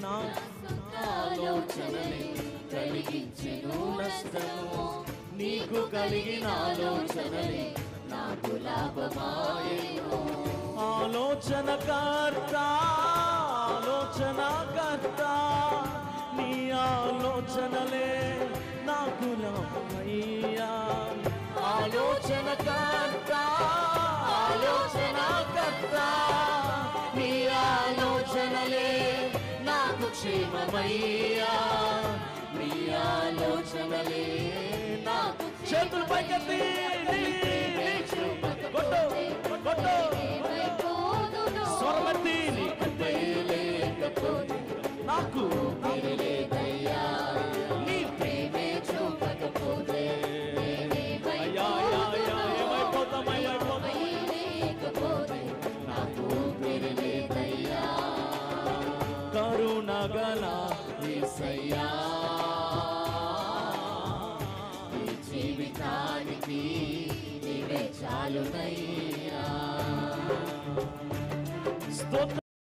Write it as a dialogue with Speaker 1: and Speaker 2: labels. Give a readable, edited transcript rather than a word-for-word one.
Speaker 1: నా ఆలోచనలే కలిగించెను నష్టము, నీకు కలిగిన ఆలోచనలే నాకు లాభమాయెను. ఆలోచనకర్త ఆలోచనకర్త నీ ఆలోచనలే నాకు లాభమయ్యా. ఆలోచనకర్త ఆలోచనకర్త నీ ఆలోచనలే నాకు క్షేమమయ్యా. నీ ఆలోచనలే నాకు చేతులు పైకెత్తి స్వరమెత్తి నాకు లేదయ్యా, నీ ప్రేమే చూపకపోతే నాకు లేదయ్యా. కరుణగల యేసయ్యా ఈ జీవితానికి నీవే చాలునయ్యా. స్తోత్రం.